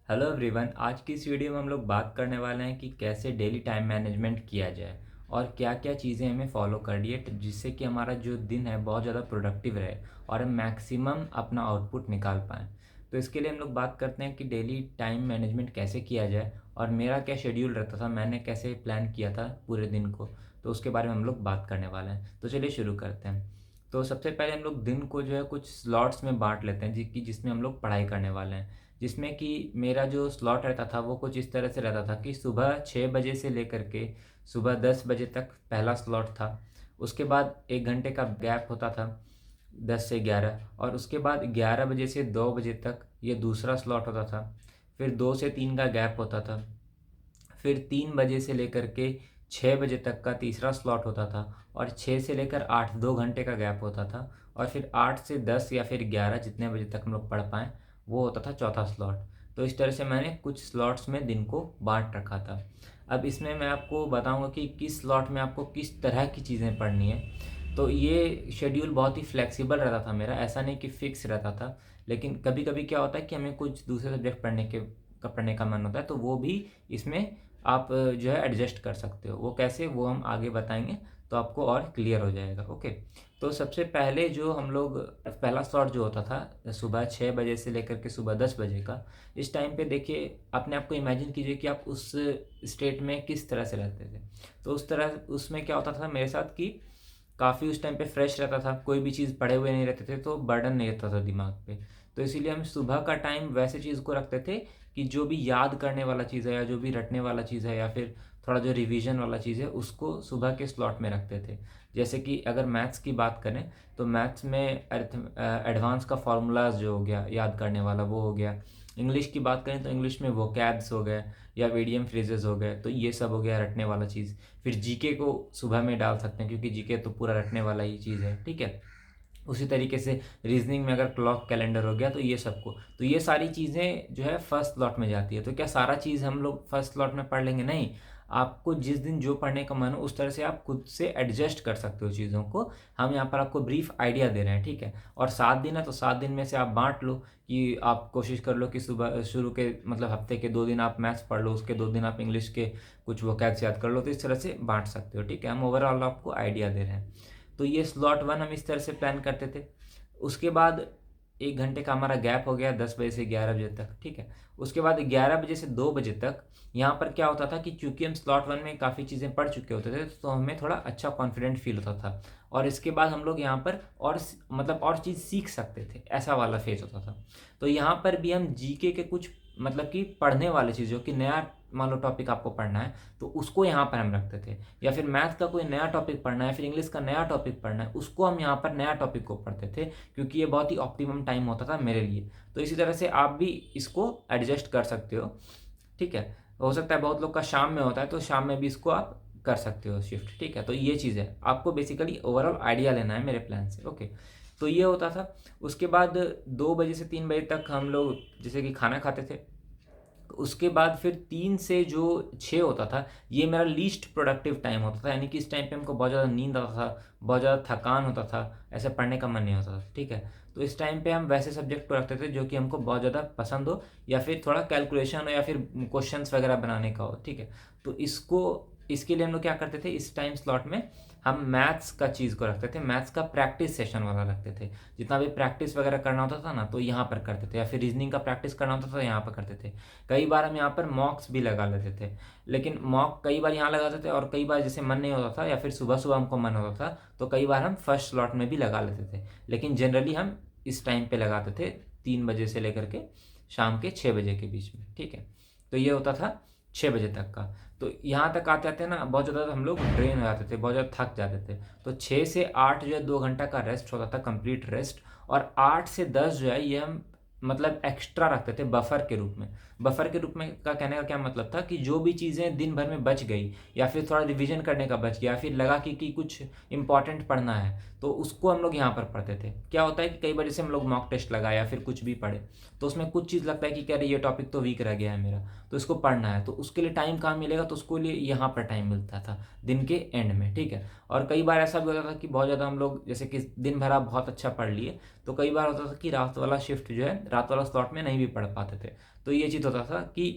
Hello everyone. आज की इस वीडियो में हम लोग बात करने वाले हैं कि कैसे डेली टाइम मैनेजमेंट किया जाए और क्या क्या चीज़ें हमें फॉलो करनी है जिससे कि हमारा जो दिन है बहुत ज़्यादा प्रोडक्टिव रहे और हम मैक्सिमम अपना आउटपुट निकाल पाएँ। तो इसके लिए हम लोग बात करते हैं कि डेली टाइम मैनेजमेंट कैसे किया जाए और मेरा क्या शेड्यूल रहता था, मैंने कैसे प्लान किया था पूरे दिन को। तो उसके बारे में हम लोग बात करने वाले हैं। तो चलिए शुरू करते हैं। तो सबसे पहले हम लोग दिन को जो है कुछ स्लॉट्स में बांट लेते हैं जिसमें हम लोग पढ़ाई करने वाले हैं। जिसमें कि मेरा जो स्लॉट रहता था वो कुछ इस तरह से रहता था कि सुबह 6 बजे से लेकर के सुबह 10 बजे तक पहला स्लॉट था। उसके बाद 1 घंटे का गैप होता था 10 से 11, और उसके बाद 11 बजे से 2 बजे तक ये दूसरा स्लॉट होता था। फिर 2 से 3 का गैप होता था। फिर 3 बजे से लेकर के 6 बजे तक का तीसरा स्लॉट होता था। और 6 से लेकर 8 2 घंटे का गैप होता था। और फिर 8 से 10 या फिर 11 जितने बजे तक हम लोग पढ़ पाएँ वो होता था चौथा स्लॉट। तो इस तरह से मैंने कुछ स्लॉट्स में दिन को बांट रखा था। अब इसमें मैं आपको बताऊंगा कि किस स्लॉट में आपको किस तरह की चीज़ें पढ़नी है। तो ये शेड्यूल बहुत ही फ्लेक्सिबल रहता था मेरा, ऐसा नहीं कि फिक्स रहता था। लेकिन कभी कभी क्या होता है कि हमें कुछ दूसरे सब्जेक्ट पढ़ने का मन होता है, तो वो भी इसमें आप जो है एडजस्ट कर सकते हो। वो कैसे, वो हम आगे बताएंगे तो आपको और क्लियर हो जाएगा। ओके। तो सबसे पहले जो हम लोग पहला स्लॉट जो होता था सुबह 6 बजे से लेकर के सुबह 10 बजे का, इस टाइम पे देखिए अपने आप को इमेजिन कीजिए कि आप उस स्टेट में किस तरह से रहते थे। तो उस तरह उसमें क्या होता था मेरे साथ कि काफ़ी उस टाइम पे फ्रेश रहता था, कोई भी चीज़ पढ़े हुए नहीं रहते थे तो बर्डन नहीं रहता था दिमाग पे। तो इसीलिए हम सुबह का टाइम वैसे चीज़ को रखते थे कि जो भी याद करने वाला चीज़ है या जो भी रटने वाला चीज़ है या फिर थोड़ा जो रिवीजन वाला चीज़ है उसको सुबह के स्लॉट में रखते थे। जैसे कि अगर मैथ्स की बात करें तो मैथ्स में एडवांस का फार्मूलाज जो हो गया याद करने वाला वो हो गया। इंग्लिश की बात करें तो इंग्लिश में वोकैब्स हो गए या वीडियम फ्रेजेस हो गए, तो ये सब हो गया रटने वाला चीज़। फिर जीके को सुबह में डाल सकते हैं क्योंकि जीके तो पूरा रटने वाला ही चीज़ है, ठीक है। उसी तरीके से रीजनिंग में अगर क्लॉक कैलेंडर हो गया तो ये सबको, तो ये सारी चीज़ें जो है फर्स्ट स्लॉट में जाती है। तो क्या सारा चीज़ हम लोग फर्स्ट स्लॉट में पढ़ लेंगे? नहीं। आपको जिस दिन जो पढ़ने का मन हो उस तरह से आप खुद से एडजस्ट कर सकते हो चीज़ों को। हम यहाँ पर आपको ब्रीफ आइडिया दे रहे हैं, ठीक है। और 7 दिन है तो 7 दिन में से आप बांट लो कि आप कोशिश कर लो कि सुबह शुरू के मतलब हफ्ते के 2 दिन आप मैथ्स पढ़ लो, उसके 2 दिन आप इंग्लिश के कुछ वोकैब्स याद कर लो। तो इस तरह से बांट सकते हो, ठीक है। हम ओवरऑल आपको आइडिया दे रहे हैं। तो ये स्लॉट 1 हम इस तरह से प्लान करते थे। उसके बाद 1 घंटे का हमारा गैप हो गया 10 बजे से 11 बजे तक, ठीक है। उसके बाद 11 बजे से 2 बजे तक यहाँ पर क्या होता था कि चूंकि हम स्लॉट 1 में काफ़ी चीज़ें पढ़ चुके होते थे तो हमें थोड़ा अच्छा कॉन्फिडेंट फील होता था। और इसके बाद हम लोग यहाँ पर और मतलब और चीज़ सीख सकते थे, ऐसा वाला फेज होता था। तो यहाँ पर भी हम जीके के कुछ मतलब कि पढ़ने वाली चीज़ों की नया मान लो टॉपिक आपको पढ़ना है तो उसको यहाँ पर हम रखते थे। या फिर मैथ का कोई नया टॉपिक पढ़ना है, फिर इंग्लिश का नया टॉपिक पढ़ना है, उसको हम यहाँ पर नया टॉपिक को पढ़ते थे क्योंकि ये बहुत ही ऑप्टिमम टाइम होता था मेरे लिए। तो इसी तरह से आप भी इसको एडजस्ट कर सकते हो, ठीक है। हो सकता है बहुत लोग का शाम में होता है तो शाम में भी इसको आप कर सकते हो शिफ्ट, ठीक है। तो ये चीज़ है, आपको बेसिकली ओवरऑल आइडिया लेना है मेरे प्लान से, ओके। तो ये होता था। उसके बाद 2 बजे से 3 बजे तक हम लोग जैसे कि खाना खाते थे। उसके बाद फिर 3 से जो 6 होता था ये मेरा लीस्ट प्रोडक्टिव टाइम होता था, यानी कि इस टाइम पे हमको बहुत ज़्यादा नींद आता था, बहुत ज़्यादा थकान होता था, ऐसे पढ़ने का मन नहीं होता था, ठीक है। तो इस टाइम पे हम वैसे सब्जेक्ट को रखते थे जो कि हमको बहुत ज़्यादा पसंद हो या फिर थोड़ा कैलकुलेशन हो या फिर क्वेश्चंस वगैरह बनाने का हो, ठीक है। तो इसके लिए हम लोग क्या करते थे, इस टाइम स्लॉट में हम मैथ्स का चीज़ को रखते थे, मैथ्स का प्रैक्टिस सेशन वाला रखते थे। जितना भी प्रैक्टिस वगैरह करना होता था ना तो यहाँ पर करते थे, या फिर रीजनिंग का प्रैक्टिस करना होता था यहाँ पर करते थे। कई बार हम यहाँ पर मॉक्स भी लगा लेते थे, लेकिन मॉक कई बार यहाँ लगाते थे और कई बार जैसे मन नहीं होता था या फिर सुबह सुबह हमको मन होता था तो कई बार हम फर्स्ट स्लॉट में भी लगा लेते थे। लेकिन जनरली हम इस टाइम पे लगाते थे 3 बजे से लेकर के शाम के 6 बजे के बीच में, ठीक है। तो ये होता था 6 बजे तक का। तो यहाँ तक आते आते ना बहुत ज़्यादा हम लोग ड्रेन हो जाते थे, बहुत ज़्यादा थक जाते थे। तो 6 से 8 जो है 2 घंटा का रेस्ट होता था, कंप्लीट रेस्ट। और 8 से 10 जो है ये हम मतलब एक्स्ट्रा रखते थे बफर के रूप में। बफर के रूप में का कहने का क्या मतलब था कि जो भी चीज़ें दिन भर में बच गई या फिर थोड़ा रिवीजन करने का बच गया या फिर लगा कि कुछ इंपॉर्टेंट पढ़ना है तो उसको हम लोग यहाँ पर पढ़ते थे। क्या होता है कि कई बार जैसे हम लोग मॉक टेस्ट लगाए या फिर कुछ भी पढ़े तो उसमें कुछ चीज़ लगता है कि कह रहे ये टॉपिक तो वीक रह गया है मेरा, तो इसको पढ़ना है, तो उसके लिए टाइम कहाँ मिलेगा, तो उसके लिए यहाँ पर टाइम मिलता था दिन के एंड में, ठीक है। और कई बार ऐसा भी होता था कि बहुत ज़्यादा हम लोग जैसे कि दिन भर आप बहुत अच्छा पढ़ लिए तो कई बार होता था कि रात वाला शिफ्ट जो है रात वाला स्लॉट में नहीं भी पढ़ पाते थे। तो ये चीज़ होता था कि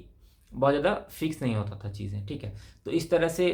बहुत ज़्यादा फिक्स नहीं होता था चीज़ें, ठीक है। तो इस तरह से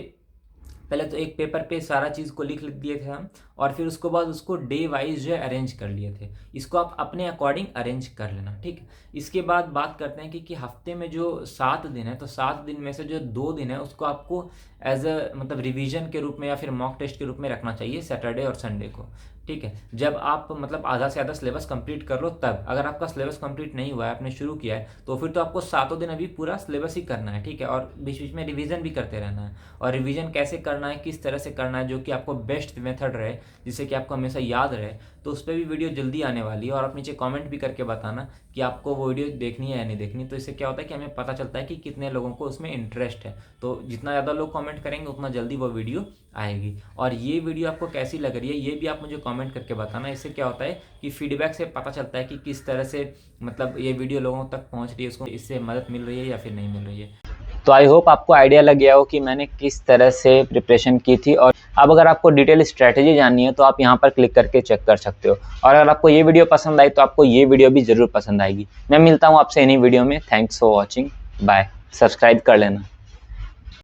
पहले तो एक पेपर पे सारा चीज़ को लिख दिए थे हम, और फिर उसके बाद उसको डे वाइज जो है अरेंज कर लिए थे। इसको आप अपने अकॉर्डिंग अरेंज कर लेना, ठीक है। इसके बाद बात करते हैं कि हफ्ते में जो 7 दिन है, तो 7 दिन में से जो 2 दिन है उसको आपको एज अ मतलब रिवीजन के रूप में या फिर मॉक टेस्ट के रूप में रखना चाहिए, सैटरडे और संडे को, ठीक है। जब आप मतलब आधा से आधा सिलेबस कंप्लीट कर लो तब। अगर आपका सिलेबस कंप्लीट नहीं हुआ है, आपने शुरू किया है, तो फिर तो आपको 7 दिन अभी पूरा सिलेबस ही करना है, ठीक है। और बीच बीच में रिवीजन भी करते रहना है। और रिवीजन कैसे करना है, किस तरह से करना है, जो कि आपको बेस्ट मेथड रहे, जिससे कि आपको हमेशा याद रहे, तो उस पर भी वीडियो जल्दी आने वाली है। और आप नीचे कमेंट भी करके बताना कि आपको वो वीडियो देखनी है या नहीं देखनी। तो इससे क्या होता है कि हमें पता चलता है कि कितने लोगों को उसमें इंटरेस्ट है। तो जितना ज़्यादा लोग कमेंट करेंगे उतना जल्दी वो वीडियो आएगी। और ये वीडियो आपको कैसी लग रही है ये भी आप मुझे कमेंट करके बताना। इससे क्या होता है कि फीडबैक से पता चलता है कि किस तरह से मतलब ये वीडियो लोगों तक पहुँच रही है, उसको इससे मदद मिल रही है या फिर नहीं मिल रही है। तो आई होप आपको आइडिया लग गया हो कि मैंने किस तरह से प्रिपरेशन की थी। और अब अगर आपको डिटेल स्ट्रैटेजी जाननी है तो आप यहाँ पर क्लिक करके चेक कर सकते हो। और अगर आपको ये वीडियो पसंद आई तो आपको ये वीडियो भी ज़रूर पसंद आएगी। मैं मिलता हूँ आपसे इन्हीं वीडियो में। Thanks for watching, bye. Subscribe कर लेना।